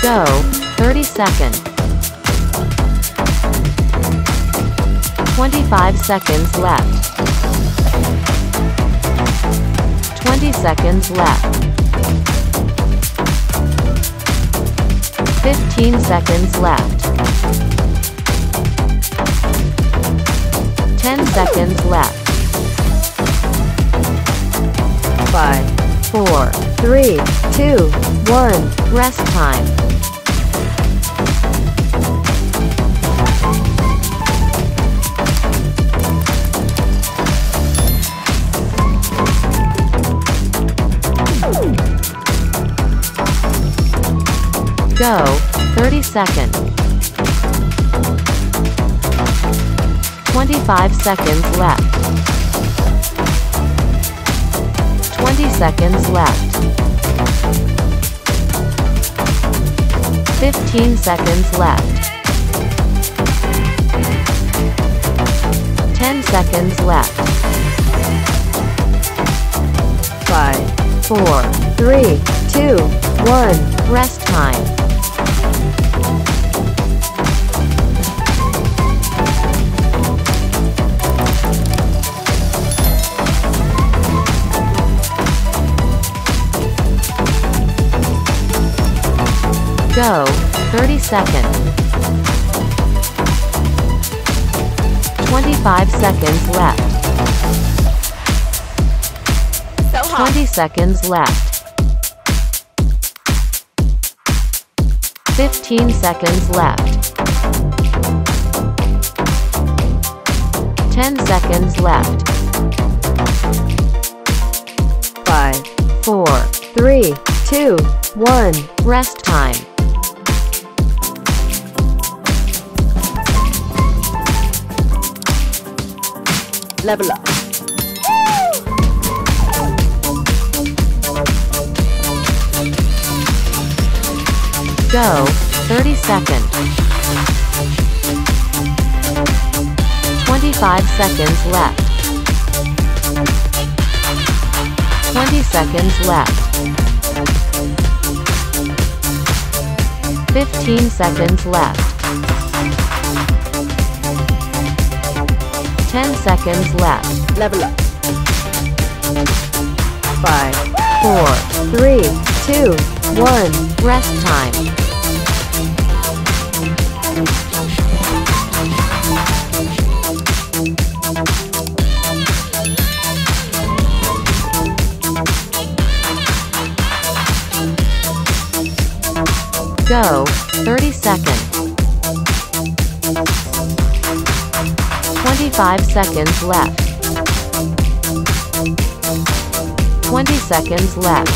Go, 30 seconds. 25 seconds left. 20 seconds left. 15 seconds left. 10 seconds left. 5, 4, 3, 2, 1. Rest time. Go, 30 seconds. 25 seconds left. 20 seconds left. 15 seconds left. 10 seconds left. 5, 4, 3, 2, 1. Rest time. Go, 30 seconds. 25 seconds left. 20 seconds left. 15 seconds left. 10 seconds left. 5, 4, 3, 2, 1. Rest time. Level up. Go, 30 seconds. 25 seconds left. 20 seconds left. 15 seconds left. 10 seconds left. Level up. 5, 4, 3, 2, 1. Rest time. Go, 30 seconds. 25 seconds left. 20 seconds left.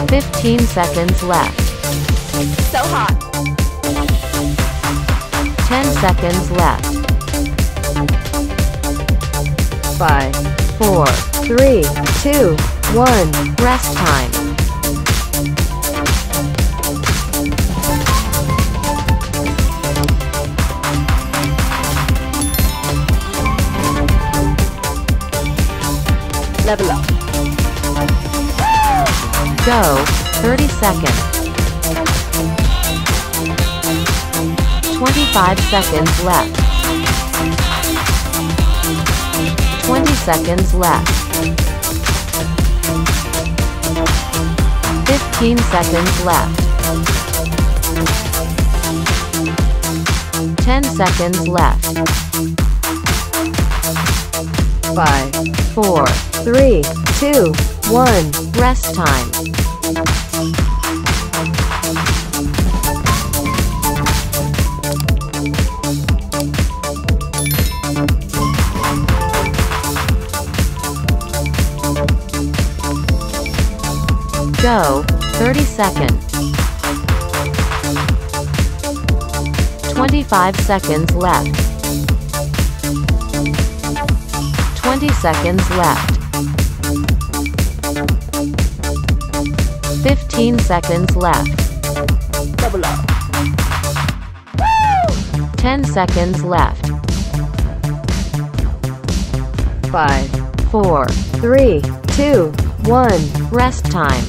15 seconds left. So hot. 10 seconds left. 5, 4, 3, 2, 1. Rest time. Level up. Go, 30 seconds. 25 seconds left. 20 seconds left. 15 seconds left. 10 seconds left. 5, 4, 3, 2, 1. Rest time. Go, 30 seconds. 25 seconds left. 20 seconds left. 15 seconds left. Double up. 10 seconds left. 5, 4, 3, 2, 1. Rest time.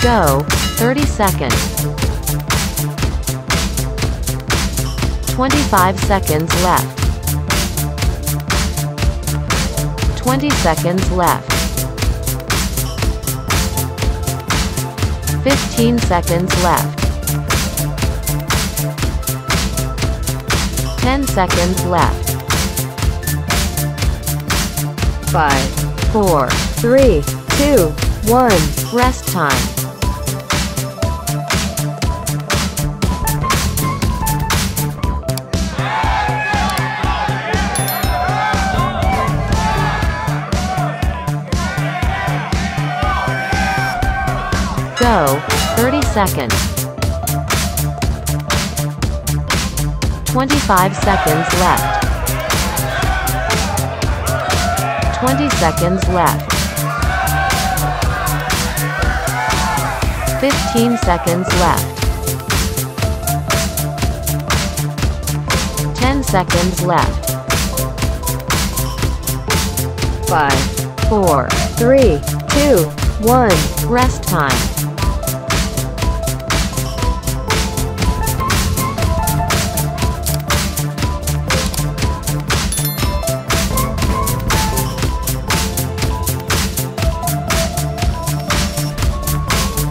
Go, 30 seconds. 25 seconds left. 20 seconds left. 15 seconds left. 10 seconds left. 5, 4, 3, 2, 1. Rest time. Go, 30 seconds. 25 seconds left. 20 seconds left. 15 seconds left. 10 seconds left. 5, 4, 3, 2, 1. Rest time.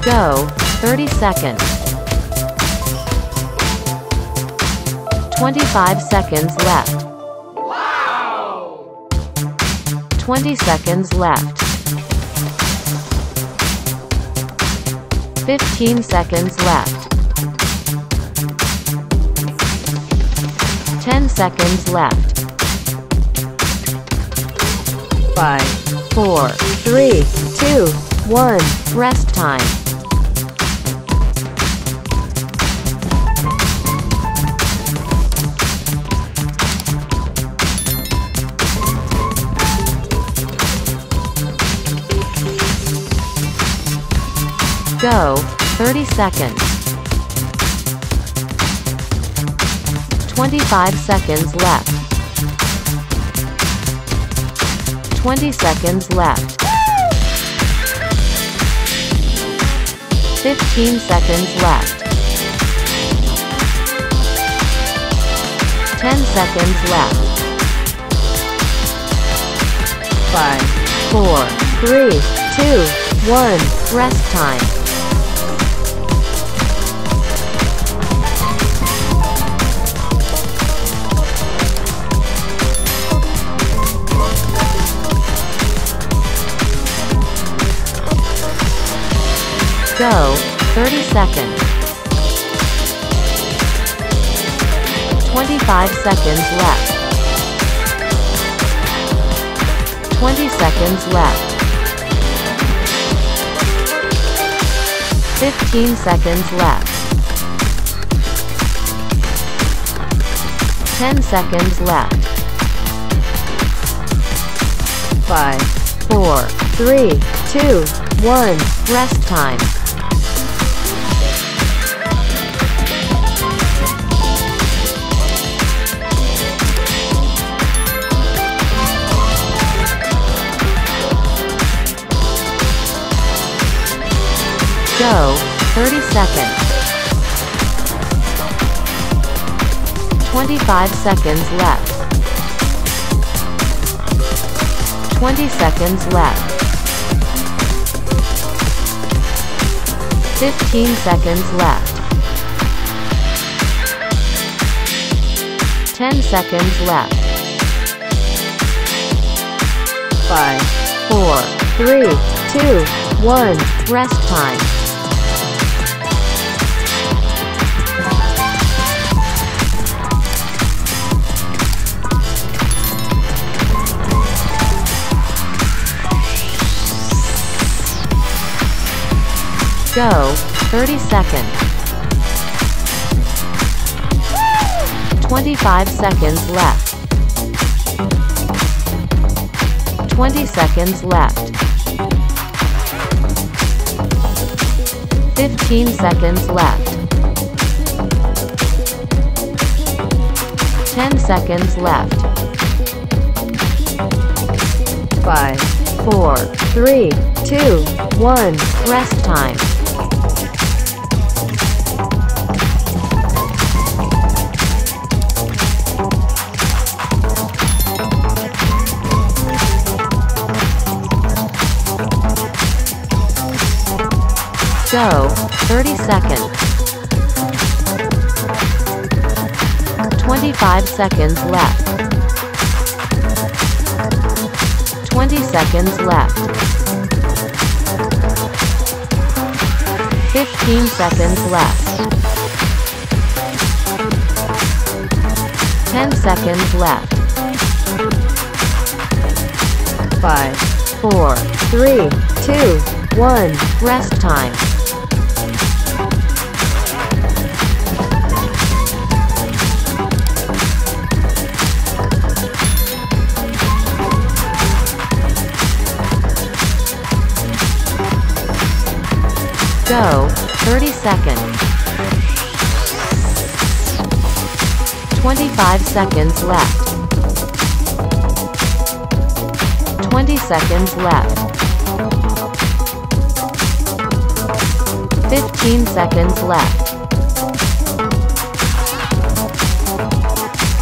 Go, 30 seconds. 25 seconds left. Wow! 20 seconds left. 15 seconds left. 10 seconds left. 5, 4, 3, 2, 1. Rest time. Go, 30 seconds. 25 seconds left. 20 seconds left. 15 seconds left. 10 seconds left. 5, 4, 3, 2, 1. Rest time. Go, 30 seconds. 25 seconds left. 20 seconds left. 15 seconds left. 10 seconds left. 5, 4, 3, 2, 1. Rest time. Go, 30 seconds. 25 seconds left. 20 seconds left. 15 seconds left. 10 seconds left. 5, 4, 3, 2, 1. Rest time. Go, 30 seconds. 25 seconds left. 20 seconds left. 15 seconds left. 10 seconds left. 5, 4, 3, 2, 1. Rest time. Go, 30 seconds. 25 seconds left. 20 seconds left. 15 seconds left. 10 seconds left. 5, 4, 3, 2, 1. Rest time. Go, 30 seconds. 25 seconds left. 20 seconds left. 15 seconds left.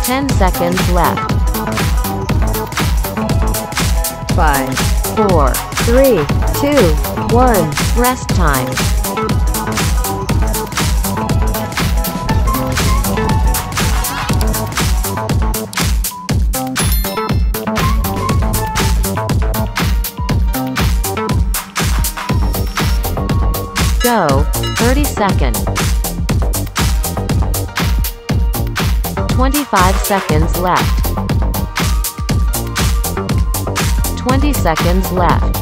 10 seconds left. 5, 4, 3, 2, 1. Rest time. Go, 30 seconds. 25 seconds left. 20 seconds left.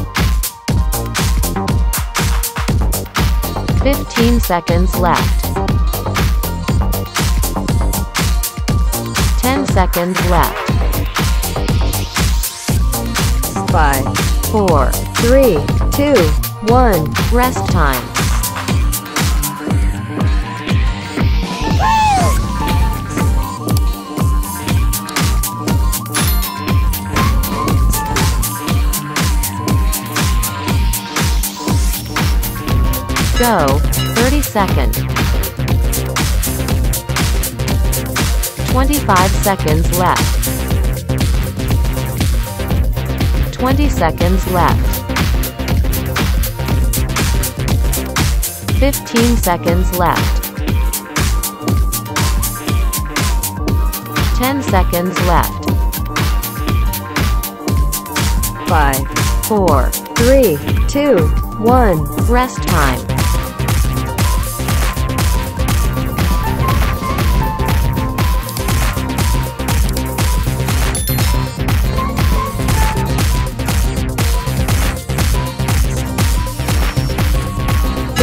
15 seconds left. 10 seconds left. 5, 4, 3, 2, 1. Rest time. Go, 30 seconds. 25 seconds left. 20 seconds left. 15 seconds left. 10 seconds left. 5, 4, 3, 2, 1. Rest time.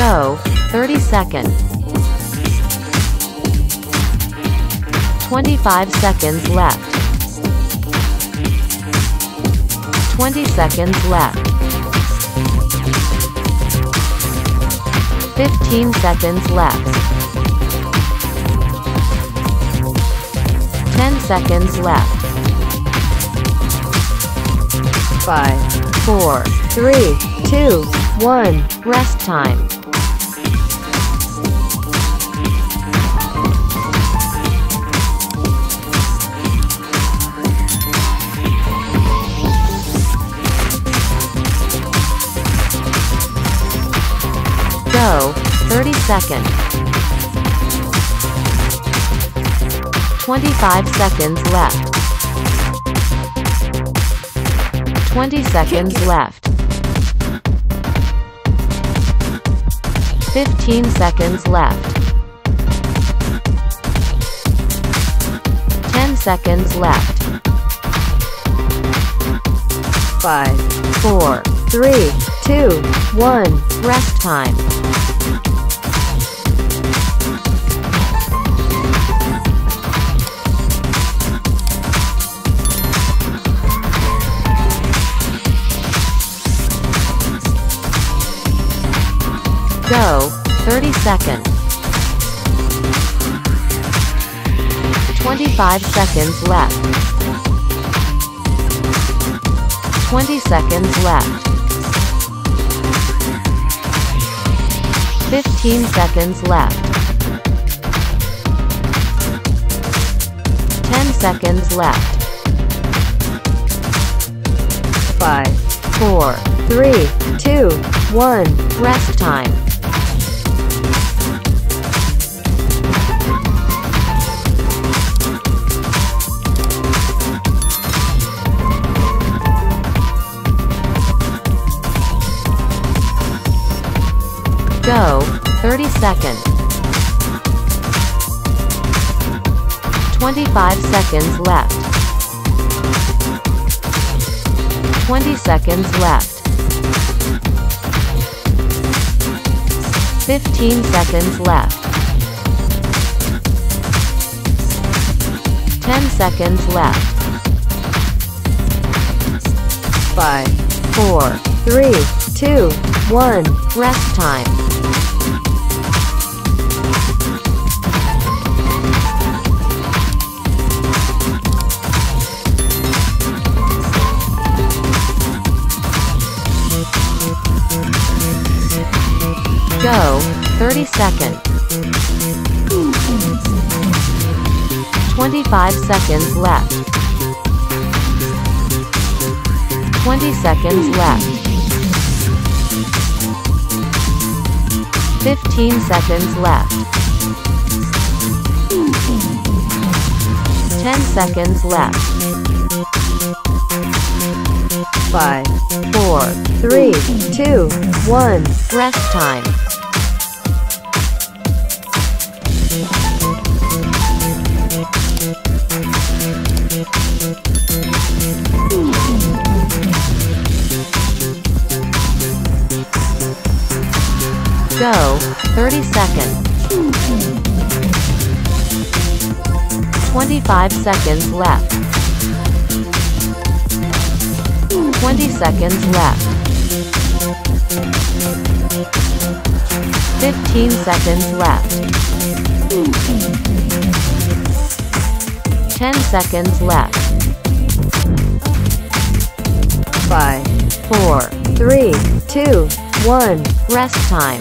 Go, 30 seconds. 25 seconds left. 20 seconds left. 15 seconds left. 10 seconds left. 5, 4, 3, 2, 1. Rest time. Go, 30 seconds. 25 seconds left. 20 seconds left. 15 seconds left. 10 seconds left. 5, 4, 3, 2, 1. Rest time. Go, 30 seconds. 25 seconds left. 20 seconds left. 15 seconds left. 10 seconds left. 5, 4, 3, 2, 1. Rest time. Go, 30 seconds. 25 seconds left. 20 seconds left. 15 seconds left. 10 seconds left. 5, 4, 3, 2, 1. Rest time. Go, 30 seconds. 25 seconds left. 20 seconds left. 15 seconds left. 10 seconds left. 5, 4, 3, 2, 1. Rest time. Go, 30 seconds. 25 seconds left. 20 seconds left. 15 seconds left. 10 seconds left. 5, 4, 3, 2, 1. Rest time.